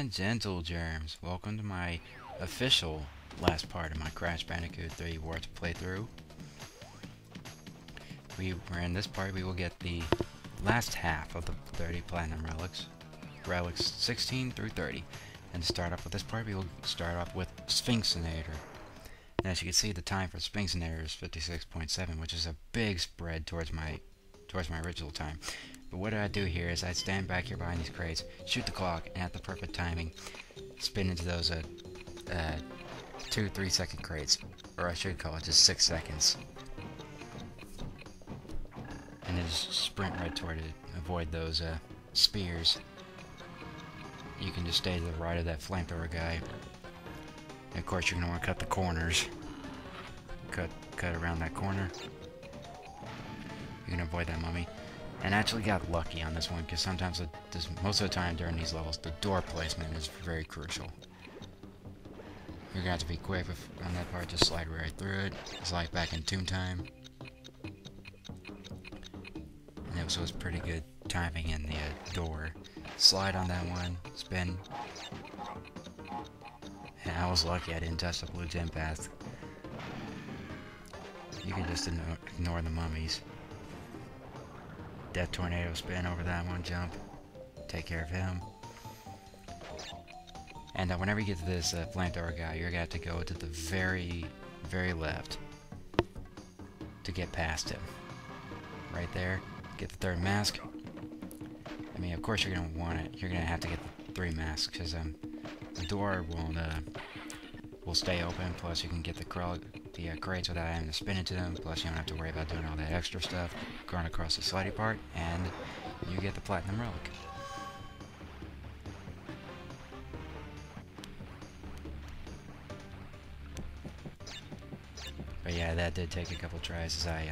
and gentle germs, welcome to my official last part of my Crash Bandicoot 3 World playthrough. We're in this part, we will get the last half of the 30 Platinum Relics, Relics 16 through 30. And to start off with this part, we will start off with Sphinxinator. And as you can see, the time for Sphinxinator is 56.7, which is a big spread towards my original time. But what I do here is I stand back here behind these crates, shoot the clock, and at the perfect timing, spin into those 2-3 second crates, or I should call it just 6 seconds. And then just sprint right toward it, avoid those spears. You can just stay to the right of that flamethrower guy. And of course you're going to want to cut the corners. Cut around that corner. You can avoid that mummy. And I actually got lucky on this one, because sometimes, most of the time during these levels, the door placement is very crucial. You're going to have to be quick on that part, just slide right through it. It's like back in Toon Time. And it was pretty good timing in the door. Slide on that one, spin. And I was lucky I didn't touch the blue gem path. You can just ignore the mummies. Death Tornado spin over that one, jump. Take care of him. And whenever you get to this flamethrower guy, you're going to have to go to the very, very left to get past him. Right there. Get the third mask. I mean, of course you're going to want it. You're going to have to get the 3 masks, because the door will stay open, plus you can get the crates without having to spin into them, plus you don't have to worry about doing all that extra stuff, going across the slidey part, and you get the Platinum Relic. But yeah, that did take a couple tries, as I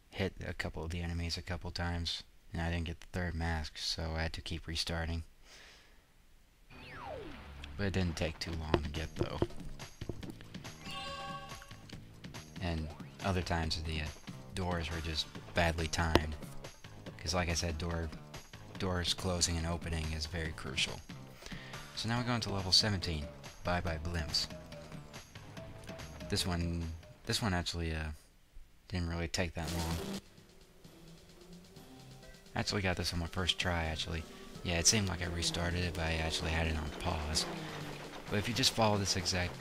hit a couple of the enemies a couple times, and I didn't get the 3rd mask, so I had to keep restarting. But it didn't take too long to get, though. And other times the doors were just badly timed. Because like I said, doors closing and opening is very crucial. So now we're going to level 17. Bye Bye Blimps. This one actually didn't really take that long. I actually got this on my first try, actually. Yeah, it seemed like I restarted it, but I actually had it on pause. But if you just follow this exact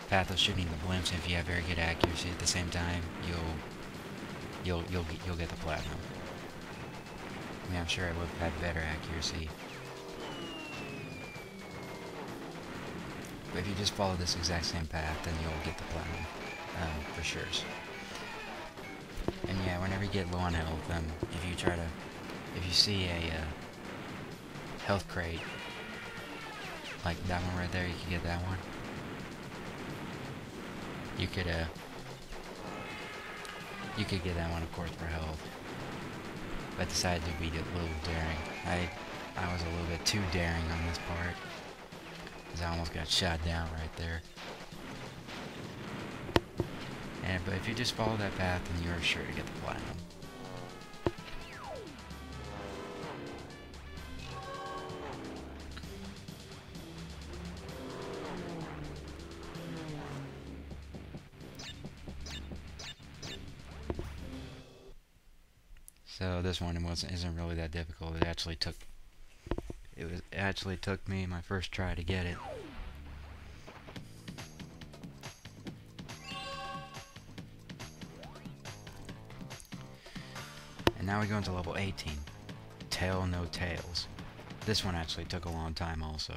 path of shooting the blimps, and if you have very good accuracy at the same time, you'll get the platinum. I mean, I'm sure I would have had better accuracy. But if you just follow this exact same path, then you'll get the platinum, for sure. And yeah, whenever you get low on health, if you see a health crate, like that one right there, you can get that one. You could get that one, of course, for health. But I decided to be a little daring. I was a little bit too daring on this part, because I almost got shot down right there. But if you just follow that path, then you're sure to get the platinum. So this one isn't really that difficult. It actually took me my first try to get it. And now we go into level 18. Tail No Tails. This one actually took a long time also,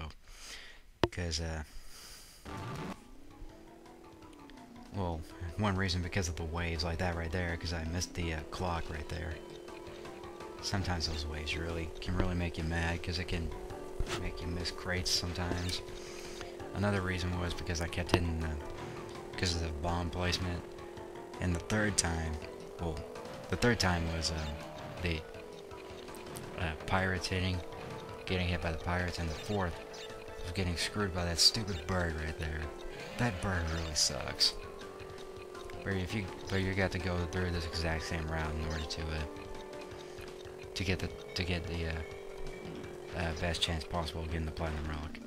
because well, one reason because of the waves like that right there, because I missed the clock right there. Sometimes those waves can really make you mad, because it can make you miss crates sometimes. Another reason was because I kept hitting because of the bomb placement. And the third time was the pirates getting hit by the pirates, and the fourth was getting screwed by that stupid bird right there. That bird really sucks. But you got to go through this exact same route in order to get the best chance possible of getting the Platinum Relic.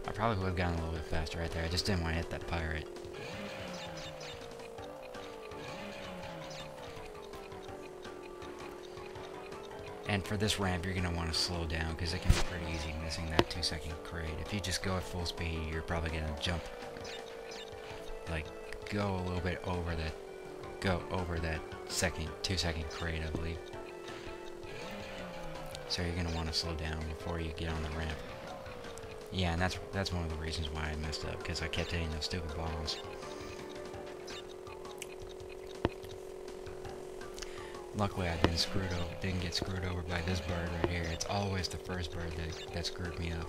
I probably would have gotten a little bit faster right there. I just didn't want to hit that pirate. And for this ramp, you're going to want to slow down because it can be pretty easy missing that 2-second crate. If you just go at full speed, you're probably going to jump, like, go a little bit over that, 2-second crate, I believe. So you're going to want to slow down before you get on the ramp. Yeah, and that's one of the reasons why I messed up, because I kept hitting those stupid bombs. Luckily, I didn't get screwed over by this bird right here. It's always the first bird that screwed me up.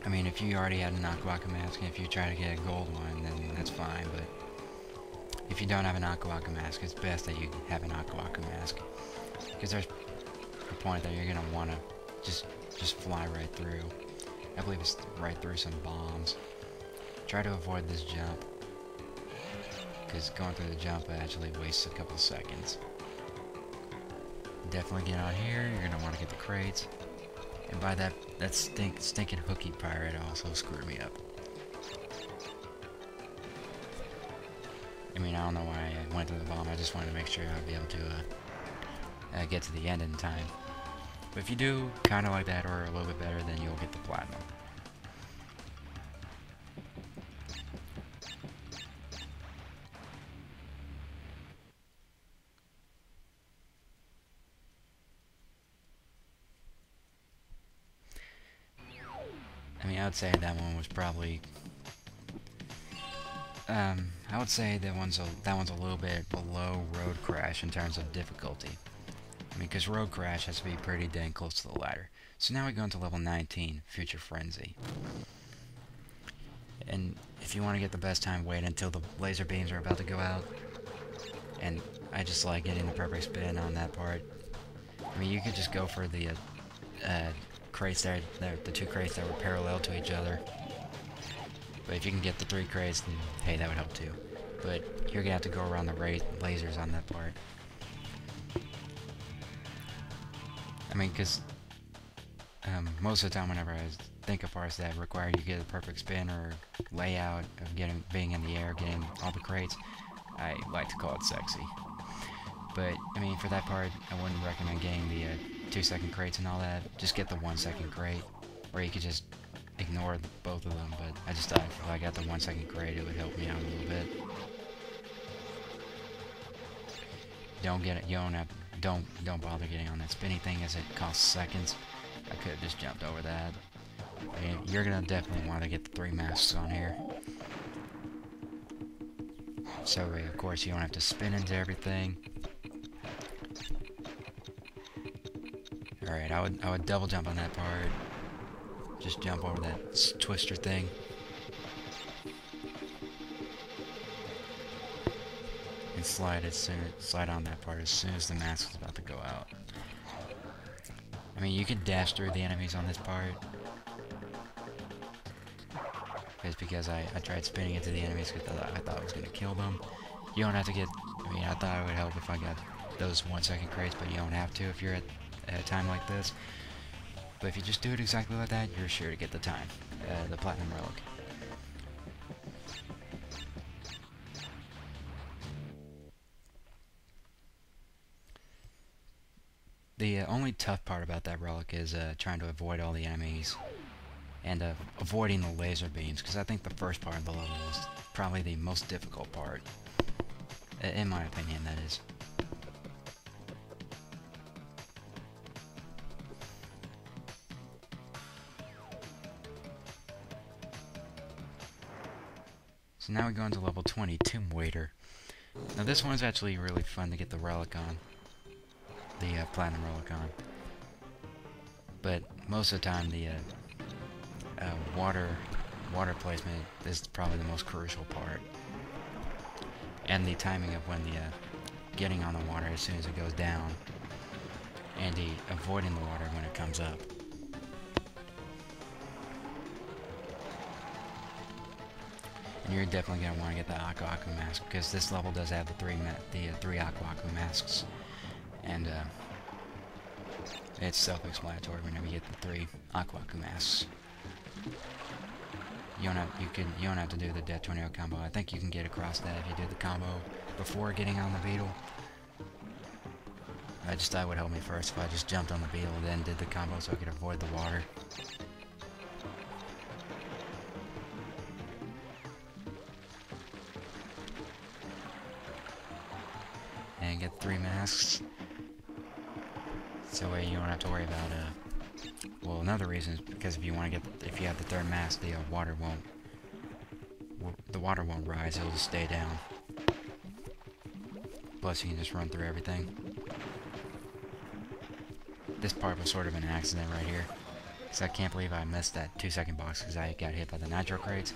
I mean, if you already had an Aqua mask, and if you try to get a gold one, then that's fine, but if you don't have an Aqua mask, it's best that you have an Aqua mask. Because there's a point that you're going to want to just fly right through. I believe it's right through some bombs. Try to avoid this jump, because going through the jump actually wastes a couple seconds. Definitely get on here, you're going to want to get the crates. And by that stinking hooky pirate also screwed me up. I mean, I don't know why I went through the bomb, I just wanted to make sure I'd be able to get to the end in time. But if you do kind of like that or a little bit better, then you'll get the platinum. I mean, I would say that one was probably... I would say that one's a little bit below Road Crash in terms of difficulty. I mean, because Road Crash has to be pretty dang close to the ladder. So now we go into level 19, Future Frenzy. And if you want to get the best time, wait until the laser beams are about to go out. And I just like getting the perfect spin on that part. I mean, you could just go for the crates there, the 2 crates that were parallel to each other. But if you can get the 3 crates, then hey, that would help too. But you're gonna have to go around the lasers on that part. I mean, because most of the time whenever I think of parts that require you to get a perfect spin or layout of being in the air, getting all the crates, I like to call it sexy. But, I mean, for that part, I wouldn't recommend getting the 2-second crates and all that. Just get the 1-second crate, or you could just ignore both of them, but I just thought if I got the 1-second crate, it would help me out a little bit. Don't get it, don't bother getting on that spinny thing as it costs seconds. I could have just jumped over that. And you're gonna definitely want to get the 3 masks on here. So of course you don't have to spin into everything. Alright, I would double jump on that part. Just jump over that twister thing. And slide on that part as soon as the mask is about to go out. I mean, you can dash through the enemies on this part. It's because I tried spinning into the enemies because I thought I was going to kill them. You don't have to get... I mean, I thought it would help if I got those 1-second crates, but you don't have to if you're at a time like this. But if you just do it exactly like that, you're sure to get the time. The Platinum Relic. The only tough part about that relic is trying to avoid all the enemies and avoiding the laser beams, because I think the first part of the level is probably the most difficult part, in my opinion, that is. So now we go into level 20, Tomb Waiter. Now this one's actually really fun to get the relic on. The Platinum Relic on. But most of the time the water placement is probably the most crucial part. And the timing of when the getting on the water as soon as it goes down. And the avoiding the water when it comes up. And you're definitely going to want to get the Aku Aku mask, because this level does have the three Aku Aku masks. And it's self-explanatory whenever you get the 3 Aku Aku masks. You don't have to do the Death Tornado combo. I think you can get across that if you do the combo before getting on the beetle. I just thought it would help me first if I just jumped on the beetle and then did the combo so I could avoid the water. And get 3 masks. So that way you don't have to worry about well, another reason is because if you have the 3rd mask, the water won't rise, it'll just stay down. Plus you can just run through everything. This part was sort of an accident right here, because I can't believe I missed that 2-second box because I got hit by the nitro crates.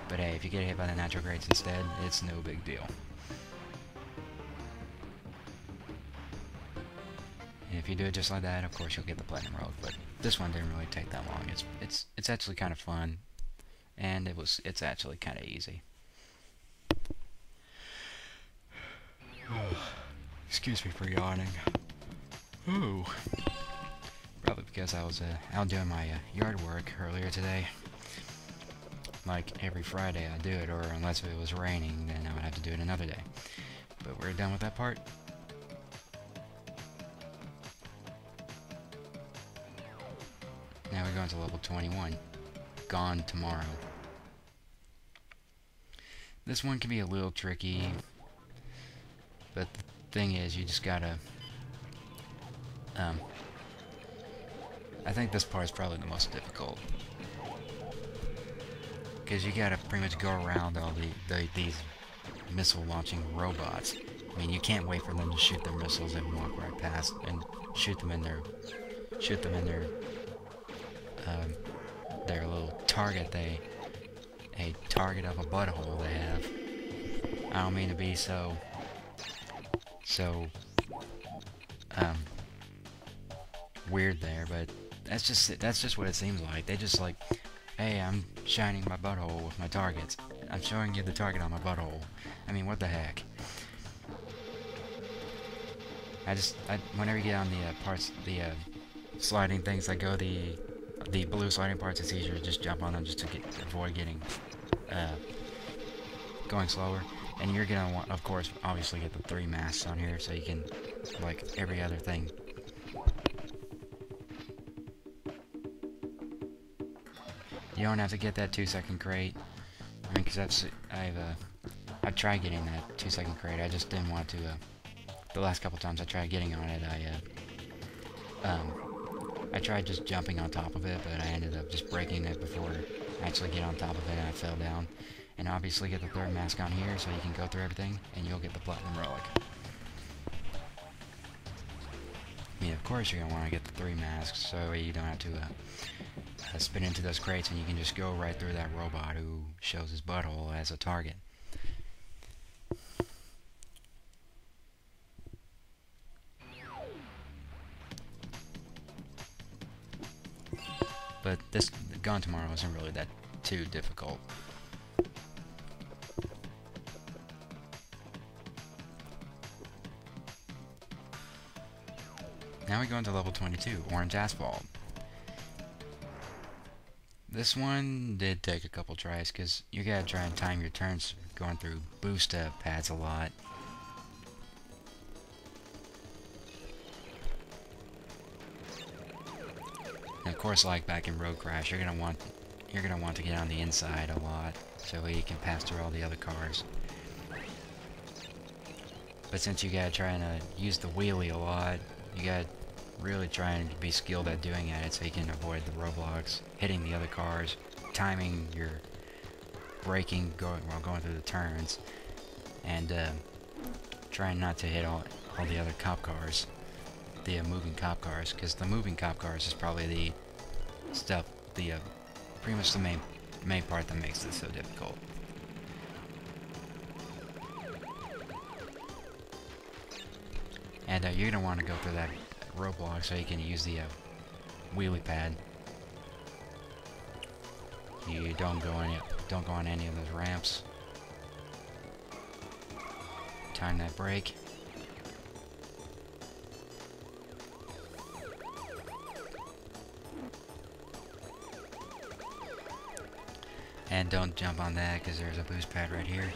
But hey, if you get hit by the nitro crates instead, it's no big deal. And if you do it just like that, of course you'll get the platinum relic. But this one didn't really take that long. It's actually kind of fun, and it's actually kind of easy. Excuse me for yawning. Ooh. Probably because I was out doing my yard work earlier today. Like every Friday I do it, or unless it was raining, then I would have to do it another day. But we're done with that part. Now we're going to level 21. Gone tomorrow. This one can be a little tricky, but the thing is, you just gotta I think this part is probably the most difficult, because you gotta pretty much go around all these missile launching robots. I mean, you can't wait for them to shoot their missiles and walk right past and shoot them in their little target. A target of a butthole they have. I don't mean to be so weird there, but that's just what it seems like. They just like, hey, I'm shining my butthole with my targets. I'm showing you the target on my butthole. I mean, what the heck? Whenever you get on the sliding things that go the blue sliding parts, it's easier to just jump on them just to avoid getting going slower. And you're gonna want, of course, obviously get the 3 masks on here, so you can, like every other thing. You don't have to get that 2-second crate. I mean, because I've tried getting that 2-second crate. I just didn't want to. The last couple times I tried getting on it, I tried just jumping on top of it, but I ended up just breaking it before I actually get on top of it, and I fell down. And obviously get the 3rd mask on here, so you can go through everything, and you'll get the platinum relic. I mean, of course you're gonna want to get the 3 masks, so you don't have to spin into those crates, and you can just go right through that robot who shows his butthole as a target. But this Gone Tomorrow isn't really that too difficult. Now we go into level 22, Orange Asphalt. This one did take a couple tries, because you gotta try and time your turns going through boost pads a lot. And of course, like back in Road Crash, you're gonna want to get on the inside a lot, so you can pass through all the other cars. But since you gotta try and use the wheelie a lot, you gotta really try and be skilled at doing it, so you can avoid the roadblocks, hitting the other cars, timing your braking while going through the turns, and trying not to hit all the other cop cars, the moving cop cars, because the moving cop cars is probably the stuff, pretty much the main part that makes this so difficult. And you're gonna want to go through that roadblock so you can use the wheelie pad. You don't go on any of those ramps. Time that brake. And don't jump on that because there's a boost pad right here.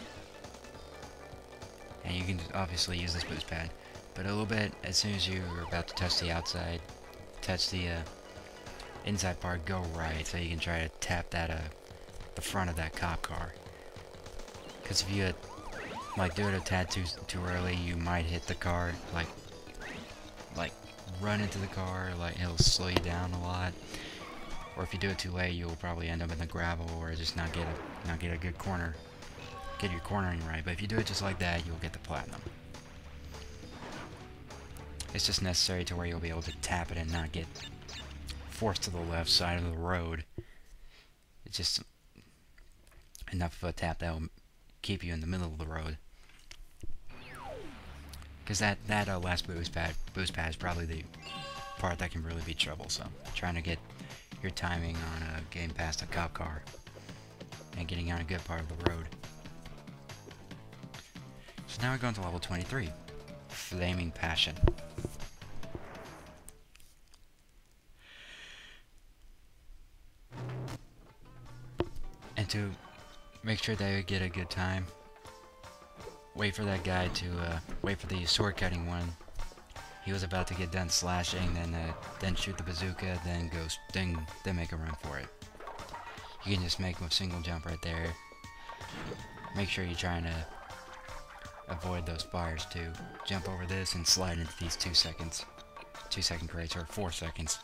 And you can obviously use this boost pad. But a little bit, as soon as you're about to touch the outside, touch the inside part, go right so you can try to tap that the front of that cop car. Because if you like do it a tad too early, you might hit the car, like run into the car, like it'll slow you down a lot. Or if you do it too late, you'll probably end up in the gravel or just not get a good corner, get your cornering right. But if you do it just like that, you'll get the platinum. It's just necessary to where you'll be able to tap it and not get forced to the left side of the road. It's just enough of a tap that will keep you in the middle of the road. Because that last boost pad is probably the part that can really be troublesome. Trying to get your timing on getting past a cop car and getting on a good part of the road. So now we're going to level 23, Flaming Passion. And to make sure that you get a good time, wait for that guy to wait for the sword cutting one. He was about to get done slashing, then shoot the bazooka, then make a run for it. You can just make a single jump right there. Make sure you're trying to avoid those fires too. Jump over this and slide into these 2 second crates, or 4 seconds.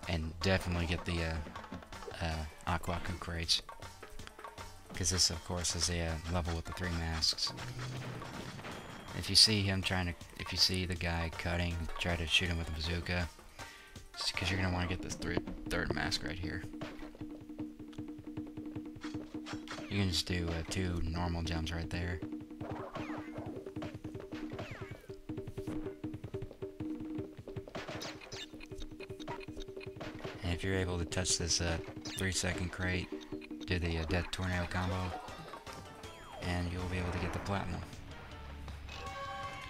And definitely get the Aquaku crates. Because this, of course, is a level with the 3 masks. If you see him if you see the guy cutting, try to shoot him with a bazooka. Because you're going to want to get this third mask right here. You can just do 2 normal jumps right there. And if you're able to touch this 3 second crate, do the Death Tornado combo, and you'll be able to get the platinum.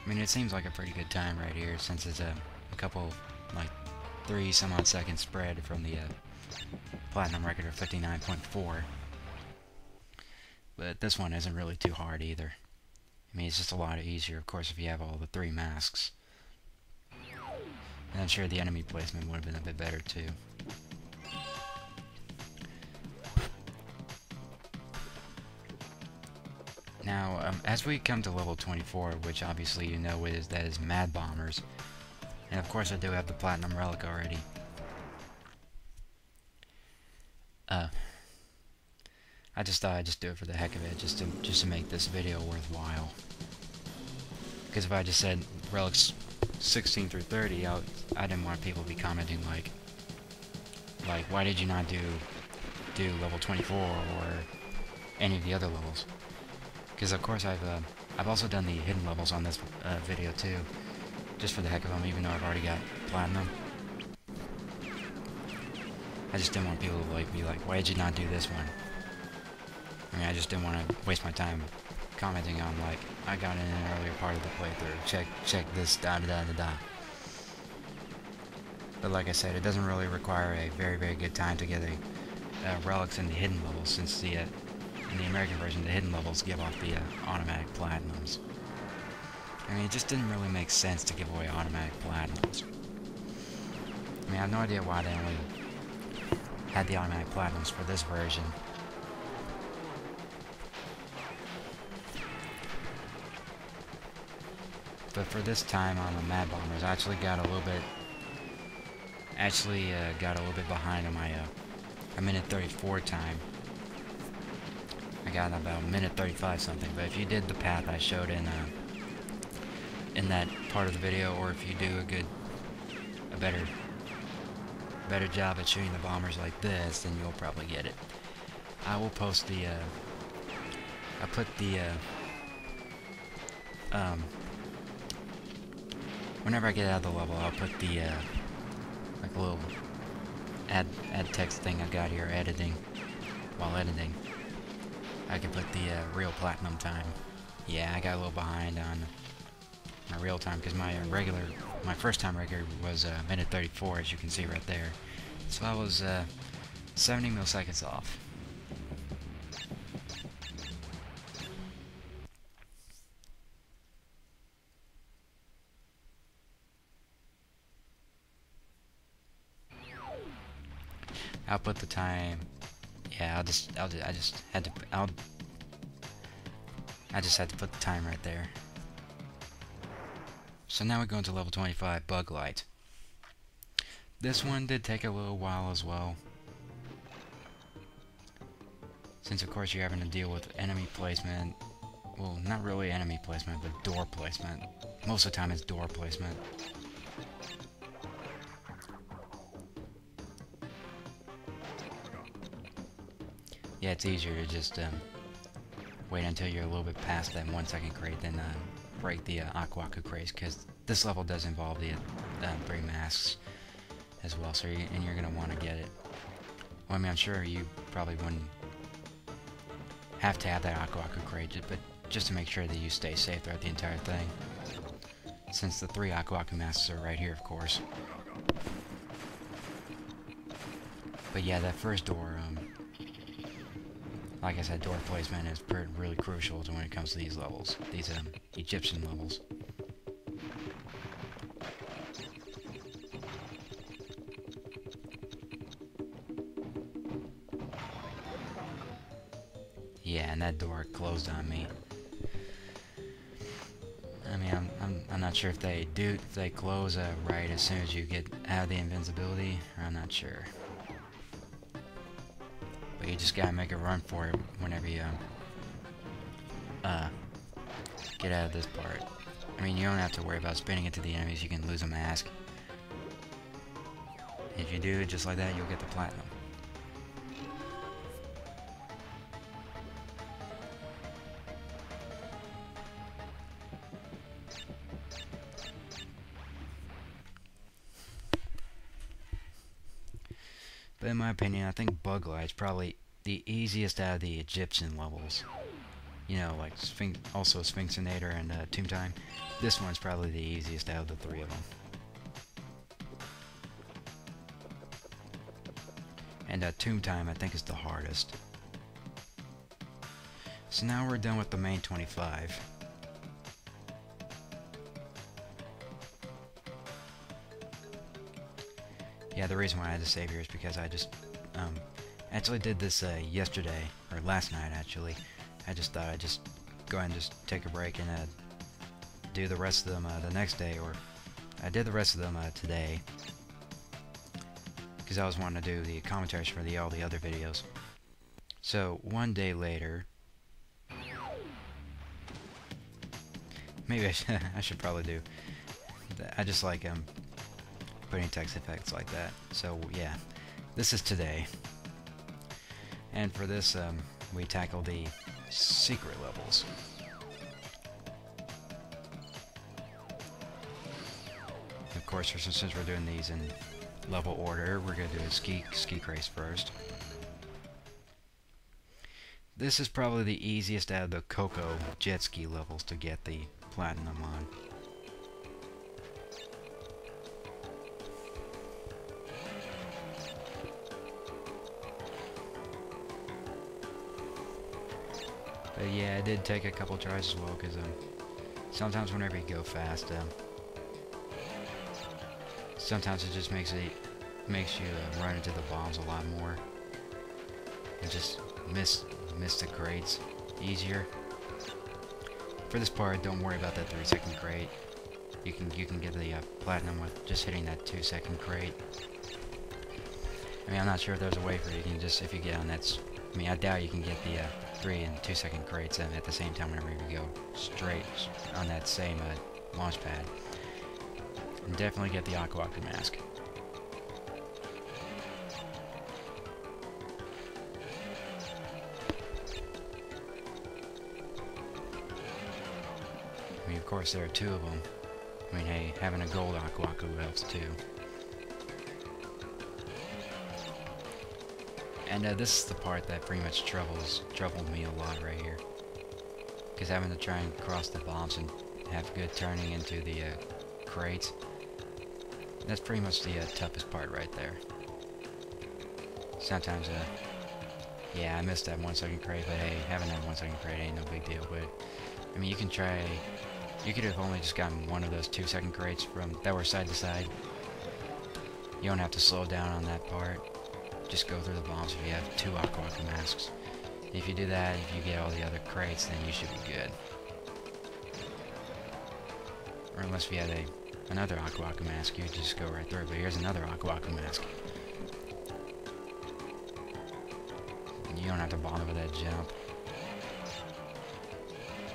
I mean, it seems like a pretty good time right here, since it's a couple, like 3 some odd seconds spread from the platinum record of 59.4. But this one isn't really too hard either. I mean, it's just a lot easier, of course, if you have all the 3 masks. And I'm sure the enemy placement would have been a bit better too. Now, as we come to level 24, which obviously you know that is Mad Bombers, and of course I do have the Platinum Relic already. I just thought I'd just do it for the heck of it, just to make this video worthwhile. Because if I just said Relics 16 through 30, I didn't want people to be commenting like why did you not do level 24 or any of the other levels? Because of course I've also done the hidden levels on this video too, just for the heck of them, even though I've already got platinum. I just didn't want people to be like, why did you not do this one? I mean, I just didn't want to waste my time commenting on like, I got in an earlier part of the playthrough, check this, da da da da da. But like I said, it doesn't really require a very, very good time to get the relics in the hidden levels, since in the American version, the hidden levels give off the automatic platinums. I mean, it just didn't really make sense to give away automatic platinums. I mean, I have no idea why they only had the automatic platinums for this version. But for this time on the Mad Bombers, I actually got a little bit behind on my a minute 34 time. I got about a minute 35 something. But if you did the path I showed in that part of the video, or if you do a better job at shooting the bombers like this, then you'll probably get it. I will post the I put the whenever I get out of the level, I'll put the like a little add text thing I got here, editing. While editing, I can put the real platinum time. Yeah, I got a little behind on my real time because my first time record was minute 34, as you can see right there. So I was 70 milliseconds off. I'll put the time. Yeah, I just had to put the time right there. So now we go into level 25, Bug Light. This one did take a little while as well, since of course you're having to deal with enemy placement. Well, not really enemy placement, but door placement. Most of the time it's door placement. Yeah, it's easier to just wait until you're a little bit past that 1 second crate, then break the Aku Aku crates, because this level does involve the 3 masks as well, so you're going to want to get it. Well, I mean, I'm sure you probably wouldn't have to have that Aku Aku crate, but just to make sure that you stay safe throughout the entire thing, since the 3 Aku Aku masks are right here, of course. But yeah, that first door, like I said, door placement is really crucial to when it comes to these levels, these Egyptian levels. Yeah, and that door closed on me. I mean, I'm not sure if they close right as soon as you get out of the invincibility, or I'm not sure. But you just gotta make a run for it whenever you get out of this part. I mean, you don't have to worry about spinning into the enemies. You can lose a mask. If you do it just like that, you'll get the platinum. But in my opinion, I think Bug Light's probably the easiest out of the Egyptian levels. You know, like Sphinxinator and Tomb Time. This one's probably the easiest out of the 3 of them. And Tomb Time, I think, is the hardest. So now we're done with the main 25. Yeah, the reason why I had to save here is because I just actually did this yesterday, or last night actually. I just thought I'd just go ahead and just take a break and do the rest of them the next day, or I did the rest of them today, because I was wanting to do the commentaries for all the other videos. So one day later, maybe I should probably do. I just like putting text effects like that. So yeah, this is today, and for this we tackle the secret levels. Of course, since we're doing these in level order, we're gonna do a ski race first. This is probably the easiest out of the Coco jet ski levels to get the platinum on. But yeah, it did take a couple tries as well, because sometimes whenever you go fast, sometimes it just makes you run into the bombs a lot more, and just miss the crates easier. For this part, don't worry about that 3-second crate. You can get the platinum with just hitting that 2-second crate. I mean, I'm not sure if there's a way for it. You can just, if you get on that. I mean, I doubt you can get the 3 and 2-second crates at the same time whenever you go straight on that same launch pad. And definitely get the Aku Aku mask. I mean, of course, there are 2 of them. I mean, hey, having a gold Aku Aku helps too. And this is the part that pretty much troubled me a lot right here. Because having to try and cross the bombs and have good turning into the crates, that's pretty much the toughest part right there. Sometimes, yeah, I missed that 1 second crate, but hey, having that 1 second crate ain't no big deal. But I mean, you can try. You could have only just gotten one of those 2 second crates that were side to side. You don't have to slow down on that part. Just go through the bombs if you have 2 Aqua masks. If you do that, if you get all the other crates, then you should be good. Or unless you had another Aqua mask, you just go right through. But here's another Aqua mask. You don't have to bother with that jump.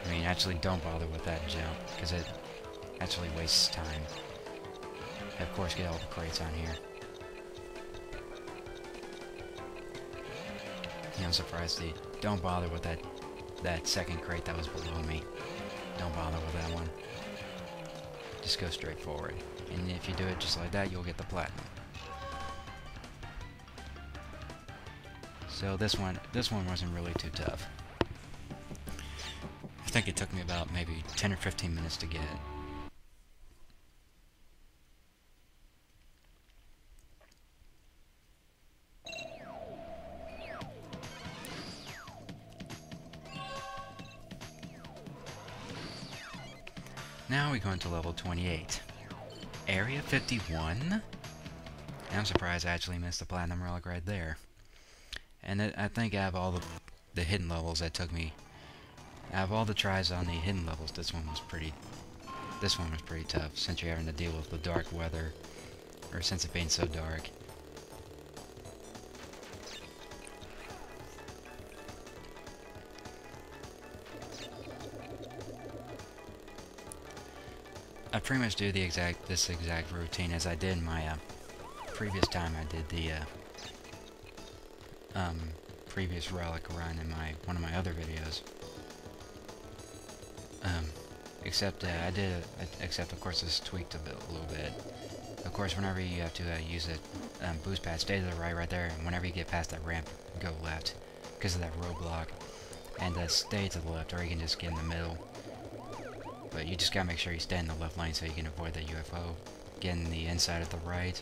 I mean, actually don't bother with that jump, because it actually wastes time. And of course, get all the crates on here. I'm surprised don't bother with that second crate that was below me. Don't bother with that one. Just go straight forward. And if you do it just like that, you'll get the platinum. So this one wasn't really too tough. I think it took me about maybe 10 or 15 minutes to get it. Now we go into level 28. Area 51? And I'm surprised I actually missed the platinum relic right there. And I think out of all the hidden levels that took me, out of all the tries on the hidden levels, this one was pretty tough, since you're having to deal with the dark weather, or since it being so dark. I pretty much do this exact routine as I did in my previous time I did the previous relic run in one of my other videos. Except of course this tweaked a little bit. Of course, whenever you have to use a boost pad, stay to the right there, and whenever you get past that ramp, go left because of that roadblock, and stay to the left, or you can just get in the middle. But you just gotta make sure you stay in the left lane so you can avoid that UFO. Get in the inside of the right,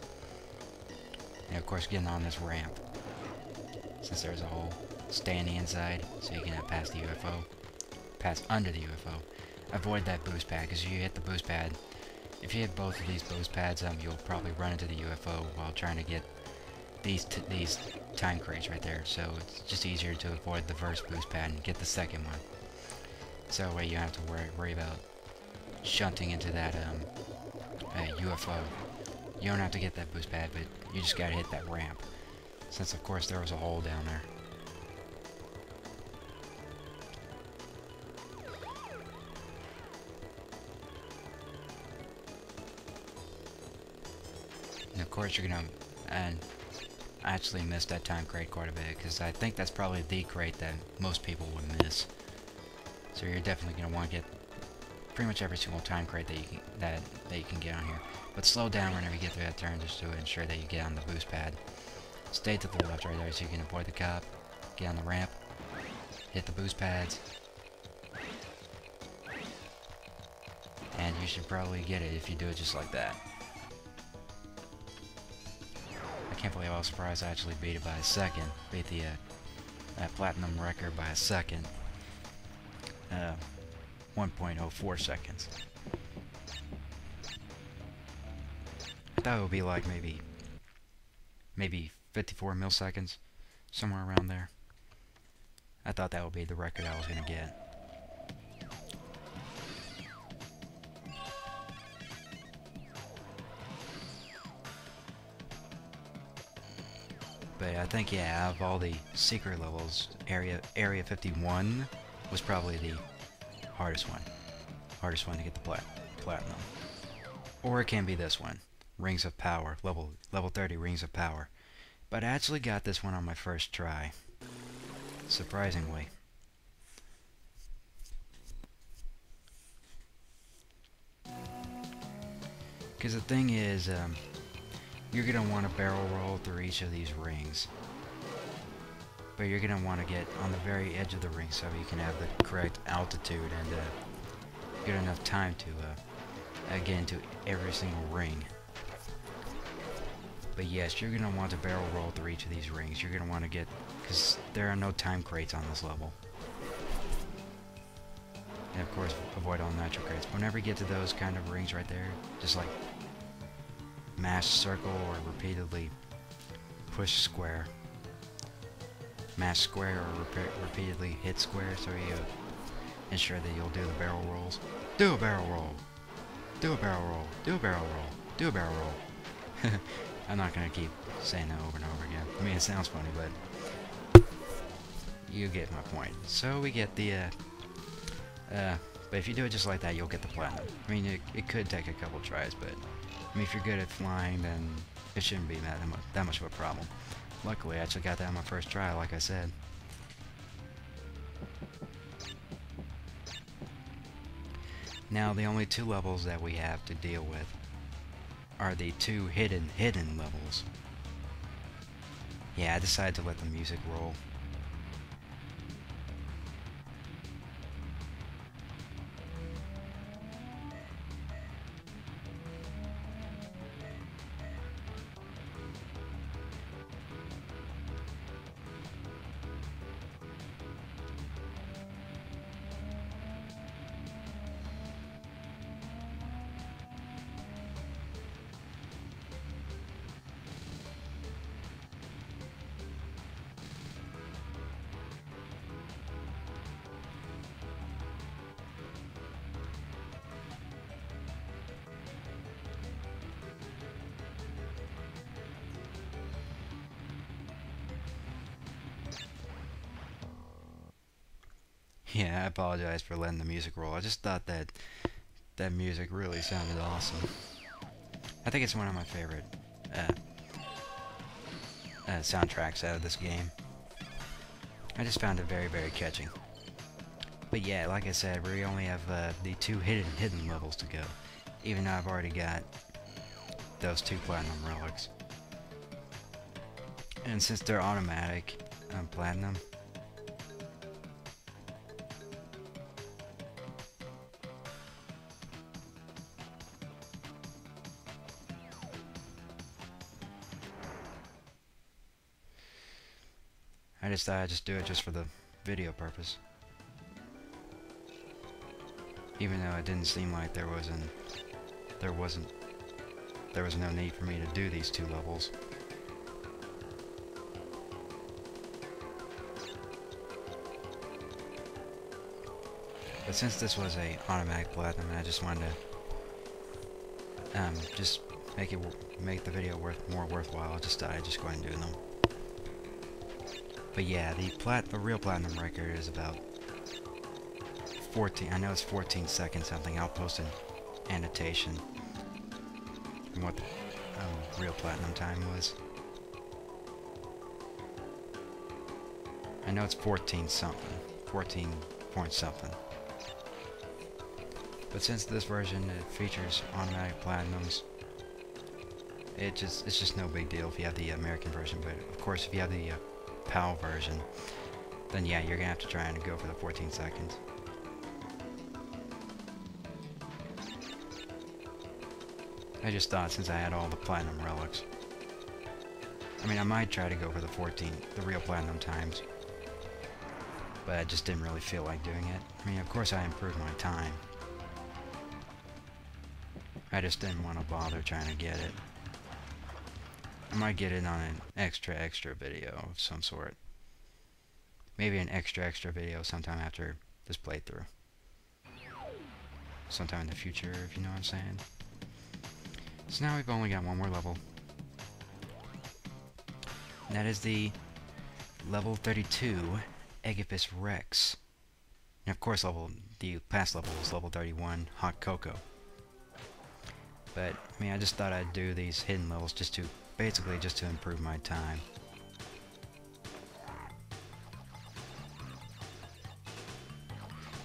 and of course getting on this ramp. Since there's a hole, stay in the inside so you can pass the UFO. Pass under the UFO. Avoid that boost pad, because if you hit the boost pad, if you hit both of these boost pads, you'll probably run into the UFO while trying to get these time crates right there. So it's just easier to avoid the first boost pad and get the second one. So that way you don't have to worry about shunting into that UFO. You don't have to get that boost pad, but you just gotta hit that ramp. Since of course there was a hole down there. And of course you're gonna, and I actually missed that time crate quite a bit, because I think that's probably the crate that most people would miss. So you're definitely gonna want to get pretty much every single time crate that you can get on here. But slow down whenever you get through that turn, just to ensure that you get on the boost pad. Stay to the left right there so you can avoid the cop. Get on the ramp. Hit the boost pads. And you should probably get it if you do it just like that. I can't believe I was surprised I actually beat it by a second. Beat the platinum record by a second. 1.04 seconds. I thought it would be like maybe 54 milliseconds, somewhere around there. I thought that would be the record I was gonna get. But I think, yeah, out of all the secret levels, Area 51 was probably the hardest one. Hardest one to get the platinum. Or it can be this one, Rings of Power, level 30 Rings of Power. But I actually got this one on my first try, surprisingly. Because the thing is, you're going to want to barrel roll through each of these rings. But you're going to want to get on the very edge of the ring so you can have the correct altitude and get enough time to get into every single ring. But yes, you're going to want to barrel roll through each of these rings. You're going to want to get, because there are no time crates on this level. And of course, avoid all nitro crates. Whenever you get to those kind of rings right there, just like mash circle or repeatedly push square. Mash square or repeatedly hit square so you ensure that you'll do the barrel rolls. Do a barrel roll! Do a barrel roll! Do a barrel roll! Do a barrel roll! I'm not gonna keep saying that over and over again. I mean, it sounds funny, but you get my point. So we get the, but if you do it just like that, you'll get the platinum. I mean, it could take a couple tries, but I mean, if you're good at flying, then it shouldn't be that much of a problem. Luckily, I actually got that on my first try, like I said. Now, the only two levels that we have to deal with are the two hidden levels. Yeah, I decided to let the music roll. Yeah, I apologize for letting the music roll. I just thought that that music really sounded awesome. I think it's one of my favorite soundtracks out of this game. I just found it very, very catchy. But yeah, like I said, we only have the two hidden levels to go. Even though I've already got those two platinum relics. And since they're automatic platinum, I just thought I'd just do it just for the video purpose. Even though it didn't seem like there was no need for me to do these two levels. But since this was a automatic platinum, I just wanted to just make the video more worthwhile. I just thought I'd just go ahead and do them. But yeah, the real platinum record is about 14. I know it's 14 seconds something. I'll post an annotation from what the real platinum time was. I know it's 14 something, 14 point something. But since this version features automatic platinums, it's just no big deal if you have the American version. But of course, if you have the PAL version, then yeah, you're gonna have to try and go for the 14 seconds. I just thought since I had all the platinum relics, I mean, I might try to go for the real platinum times, but I just didn't really feel like doing it. I mean, of course I improved my time. I just didn't want to bother trying to get it. I might get it on an extra video of some sort. Maybe an extra video sometime after this playthrough. Sometime in the future, if you know what I'm saying. So now we've only got one more level. And that is the level 32, Aegipus Rex. And of course the past level was level 31, Hot Cocoa. But, I mean, I just thought I'd do these hidden levels basically just to improve my time.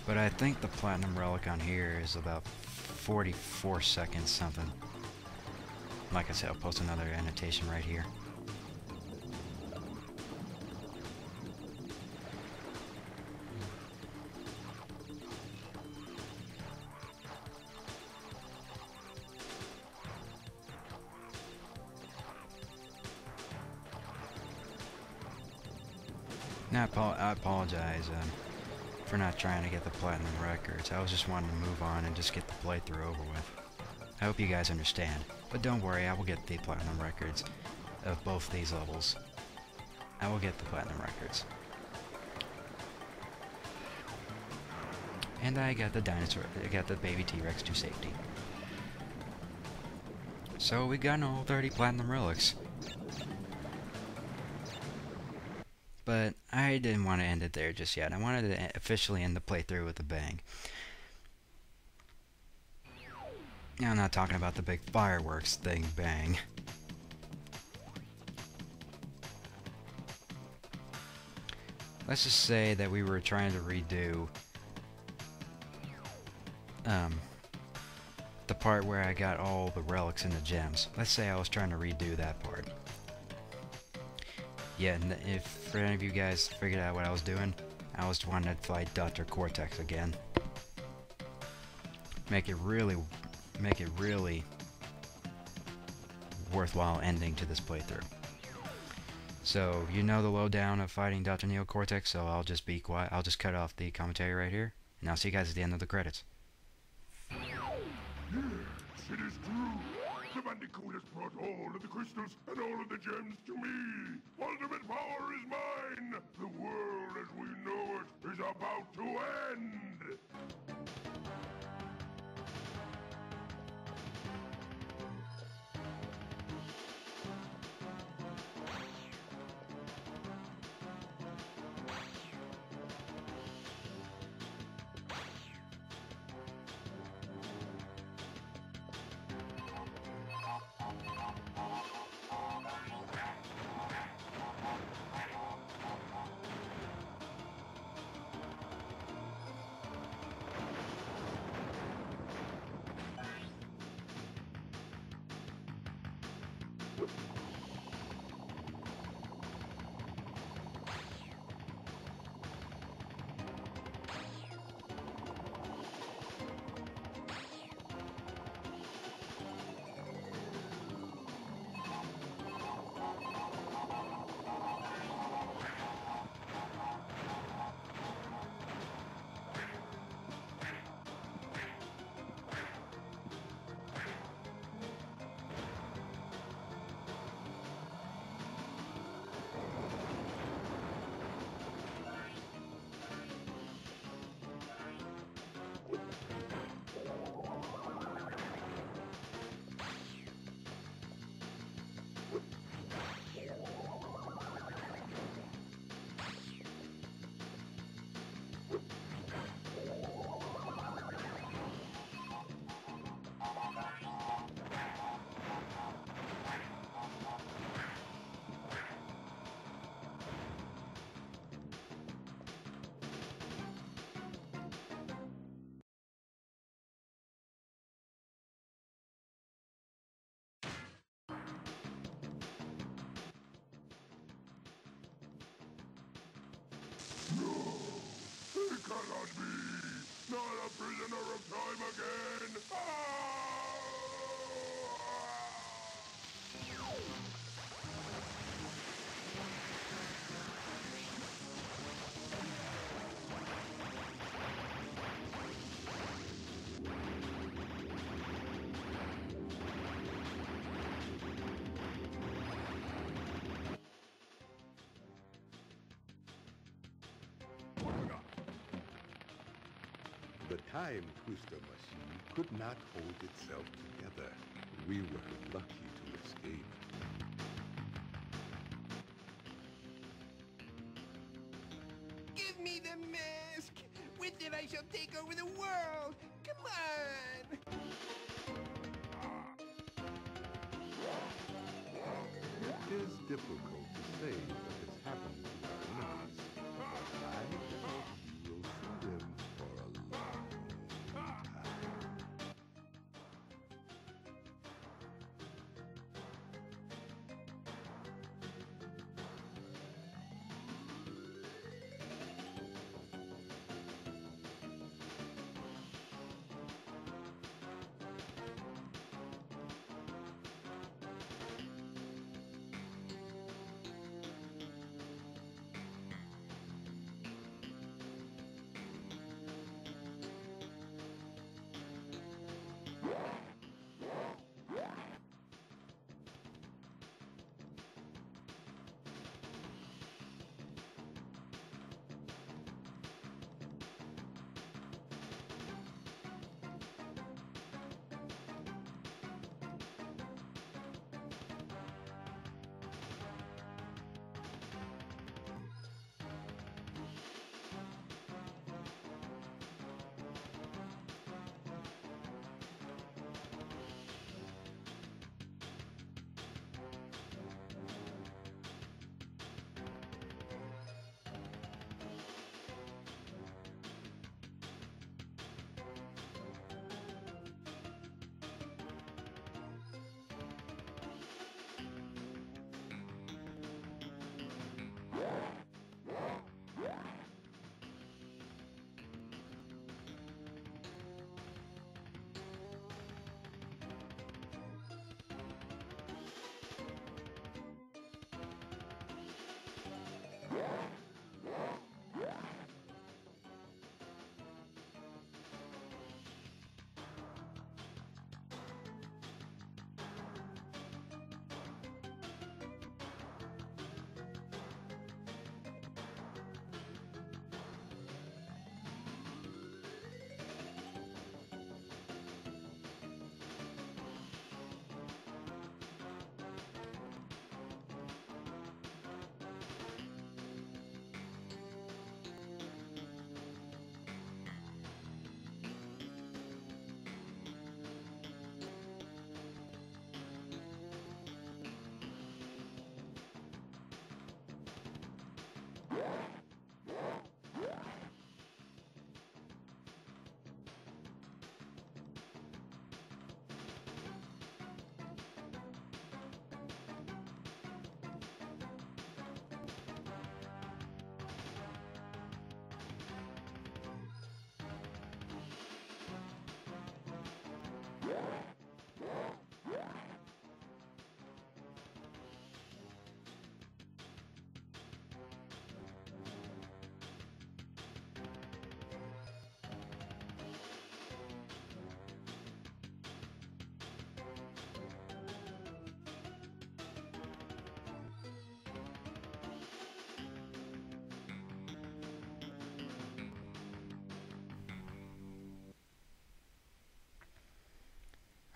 But I think the platinum relic on here is about 44 seconds something. Like I said, I'll post another annotation right here. Now, I apologize for not trying to get the platinum records. I was just wanting to move on and just get the playthrough over with. I hope you guys understand. But don't worry, I will get the platinum records of both these levels. I will get the platinum records. And I got the dinosaur, I got the baby T-Rex to safety. So we got all 30 platinum relics. But I didn't want to end it there just yet. I wanted to officially end the playthrough with a bang. Now I'm not talking about the big fireworks thing bang. Let's just say that we were trying to redo the part where I got all the relics and the gems. Let's say I was trying to redo that part. Yeah, and if for any of you guys figured out what I was doing, I was wanting to fight Dr. Cortex again. Make it really worthwhile ending to this playthrough. So, you know the lowdown of fighting Dr. Neo Cortex, so I'll just be quiet. I'll just cut off the commentary right here, and I'll see you guys at the end of the credits. Yes, it is true. The Bandicoot has brought all of the crystals and all of the gems to me. Ultimate power is mine. The world as we know it is about to end. No, it cannot be. Not a prisoner of time again. The time twister machine could not hold itself together. We were lucky to escape. Give me the mask! With it I shall take over the world! Come on! It is difficult to say what has happened to our enemies. I doubt we will see them for a long time.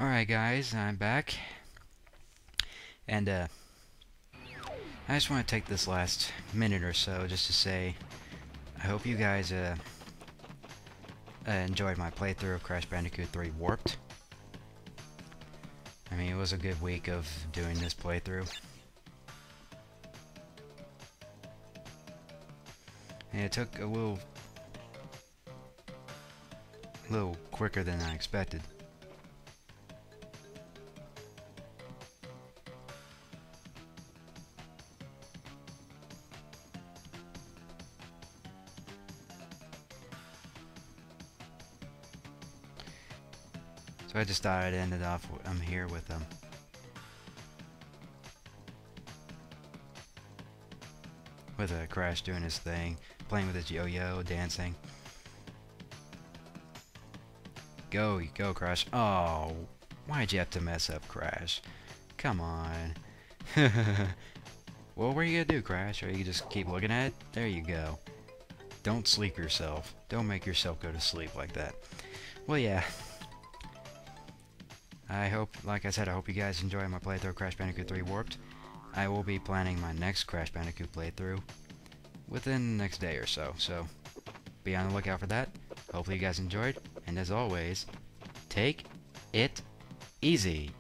Alright guys, I'm back. And I just want to take this last minute or so just to say I hope you guys enjoyed my playthrough of Crash Bandicoot 3 Warped. I mean, it was a good week of doing this playthrough. And it took a little quicker than I expected. So I just thought I'd end it off. I'm here with Crash doing his thing, playing with his yo-yo, dancing. Go Crash. Oh, why'd you have to mess up, Crash? Come on. Well, what are you gonna do, Crash? Or you just keep looking at it? There you go. Don't sleep yourself. Don't make yourself go to sleep like that. Well, yeah. I hope, like I said, I hope you guys enjoy my playthrough of Crash Bandicoot 3 Warped. I will be planning my next Crash Bandicoot playthrough within the next day or so, so be on the lookout for that. Hopefully you guys enjoyed, and as always, take it easy.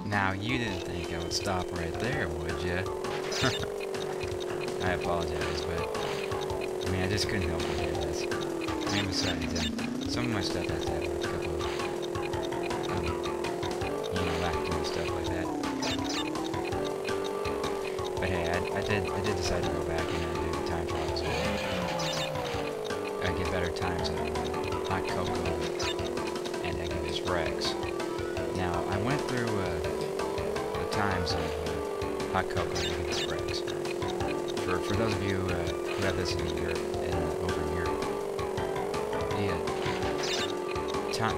Now, you didn't think I would stop right there, would ya? I apologize, but I mean, I just couldn't help but do this. And besides, some of my stuff has to have a couple of, backdoor stuff like that. But hey, I did decide to go back and do time trials. I get better times on Hot Cocoa and I give this Rex. Now, I went through the times of Hot Cocoa and I give this Rex. For those of you who have this in Europe, over in Europe,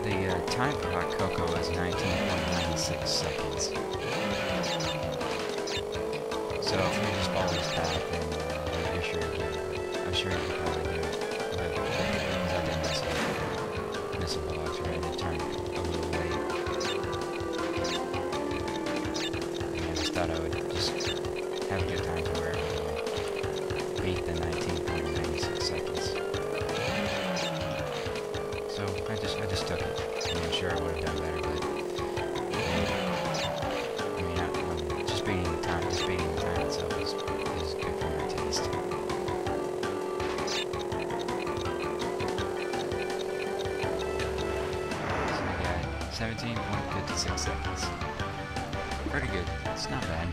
the time for Hot Cocoa is 19.96 seconds. So if you just follow this path, then I'm sure you can probably do it. But because I did miss a box, right? It turned a little late. And I just thought I would just have a good time to where I would beat the 19.96 seconds. So I just took it. I'm sure I would have done better, but I mean, just beating the time itself is good for my taste. So I got 17.56 seconds. Pretty good. It's not bad.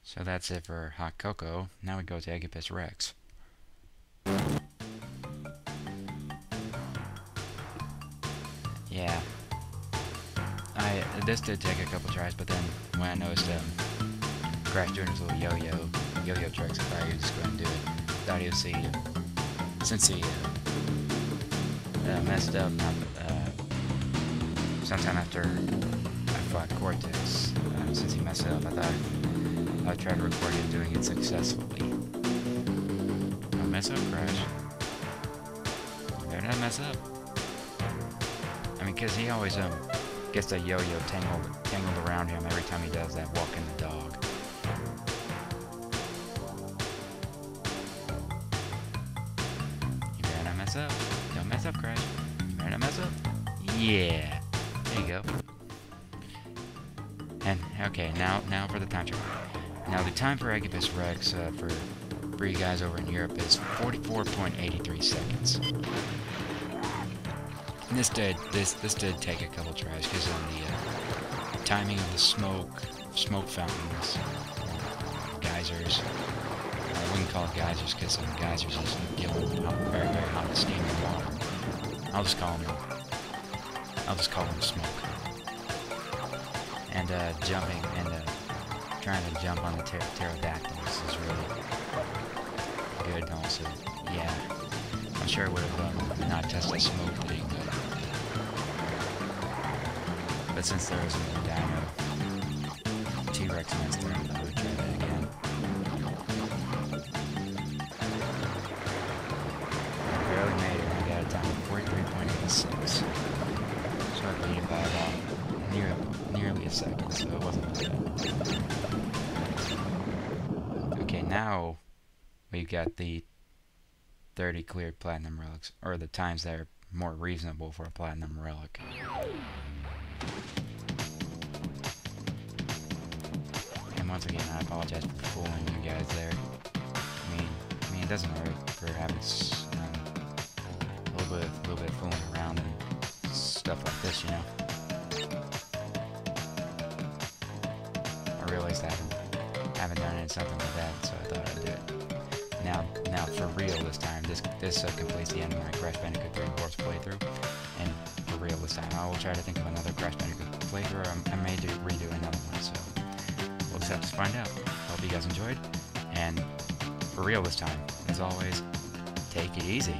So that's it for Hot Cocoa. Now we go to Egipus Rex. Yeah. This did take a couple tries, but then when I noticed Crash doing his little yo-yo tricks, I thought he was just going to do it. Thought he would see, since he messed up sometime after I fought Cortex. Since he messed it up, I thought I would try to record him doing it successfully. Don't mess up, Crash. You better not mess up. I mean, because he always gets a yo-yo tangled around him every time he does that walking the dog. You better not mess up. Don't mess up, Crash. You better not mess up. Yeah. There you go. And, okay, now for the time trial. Now, the time for Egipus Rex for you guys over in Europe is 44.83 seconds. And this did take a couple tries because of the timing of the smoke fountains, geysers. We can call it geysers because some geysers just give them very, very hot steaming water. I'll just call them smoke. And jumping and trying to jump on the pterodactyls is really good also. Yeah, I'm sure I would have not tested the smoke thing, but since there was another dino T-Rex monster, I would try that again. seconds, so it wasn't bad. Okay, now we've got the 30 cleared platinum relics, or the times that are more reasonable for a platinum relic. And once again, I apologize for fooling you guys there. I mean, it doesn't hurt for having a little bit of fooling around and stuff like this, you know. I realized I haven't done it in something like that, so I thought I'd do it. Now for real this time. This completes the end of my Crash Bandicoot 3 Wars playthrough, and for real this time, I will try to think of another Crash Bandicoot playthrough. I may redo another one, so we'll just have to find out. Hope you guys enjoyed, and for real this time, as always, take it easy.